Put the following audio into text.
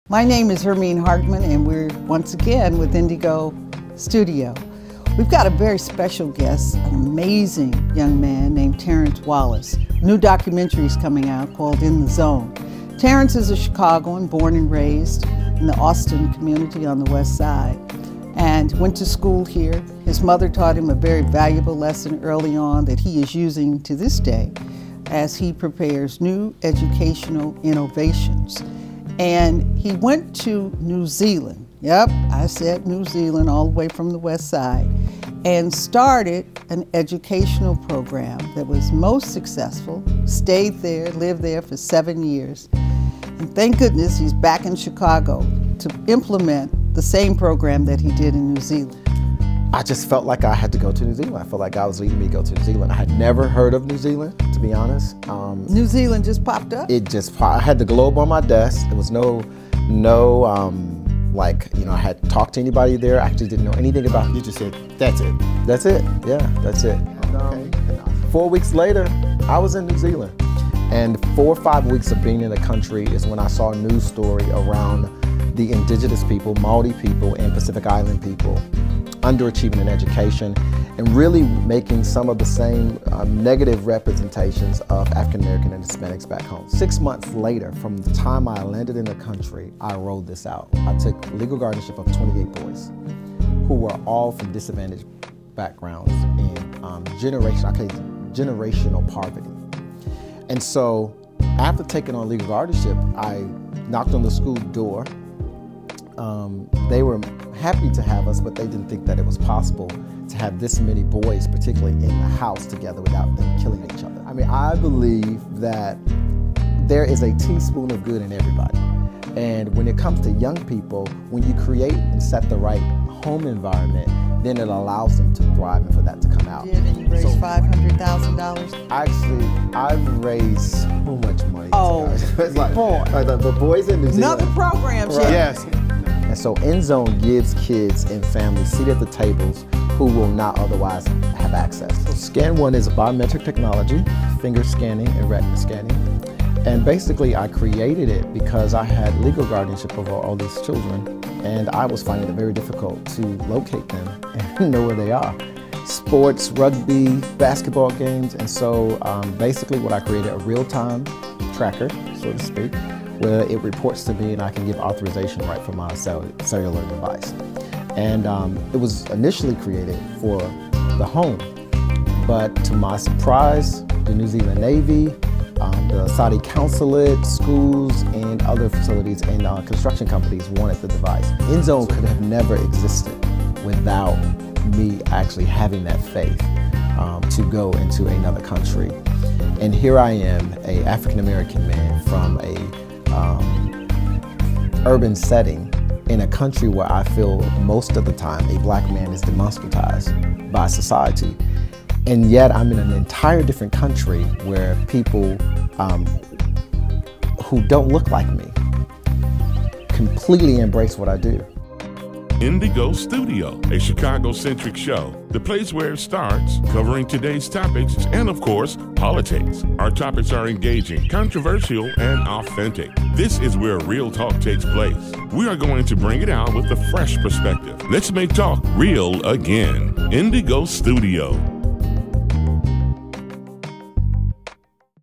My name is Hermine Hartman, and we're once again with Indigo Studio. We've got a very special guest, an amazing young man named Terrence Wallace. A new documentary is coming out called In the Zone. Terrence is a Chicagoan, born and raised in the Austin community on the west side, and went to school here. His mother taught him a very valuable lesson early on that he is using to this day as he prepares new educational innovations. And he went to New Zealand. Yep, I said New Zealand, all the way from the west side, and started an educational program that was most successful, stayed there, lived there for 7 years. And thank goodness he's back in Chicago to implement the same program that he did in New Zealand. I just felt like I had to go to New Zealand. I felt like God was leading me to go to New Zealand. I had never heard of New Zealand, to be honest. New Zealand just popped up? I had the globe on my desk. There was I had talked to anybody there. I actually didn't know anything about it. You just said, that's it. That's it, yeah, that's it. Okay. 4 weeks later, I was in New Zealand. And 4 or 5 weeks of being in the country is when I saw a news story around the indigenous people, Maori people, and Pacific Island people underachieving in education and really making some of the same negative representations of African American and Hispanics back home. 6 months later, from the time I landed in the country, I rolled this out. I took legal guardianship of 28 boys who were all from disadvantaged backgrounds in generational poverty. And so after taking on legal guardianship, I knocked on the school door. They were happy to have us, but they didn't think that it was possible to have this many boys, particularly in the house together, without them killing each other. I mean, I believe that there is a teaspoon of good in everybody. And when it comes to young people, when you create and set the right home environment, then it allows them to thrive and for that to come out. And you raised $500,000? Actually, I've raised so much money. Oh, it's like, boy. The boys in New Zealand. Another program, right. Yes. And so In Zone gives kids and families seated at the tables who will not otherwise have access. So Scan 1 is a biometric technology, finger scanning and retina scanning. And basically I created it because I had legal guardianship over all these children, and I was finding it very difficult to locate them and know where they are. Sports, rugby, basketball games, and so basically what I created, a real-time tracker, so to speak, where it reports to me and I can give authorization right from my cellular device. And it was initially created for the home, but to my surprise, the New Zealand Navy, the Saudi consulate, schools, and other facilities and construction companies wanted the device. In Zone could have never existed without me actually having that faith to go into another country. And here I am, an African-American man from a urban setting in a country where I feel most of the time a black man is demonstratized by society. And yet I'm in an entire different country where people who don't look like me completely embrace what I do. Indigo Studio, a Chicago-centric show, the place where it starts, covering today's topics and, of course, politics. Our topics are engaging, controversial, and authentic. This is where real talk takes place. We are going to bring it out with a fresh perspective. Let's make talk real again. Indigo Studio.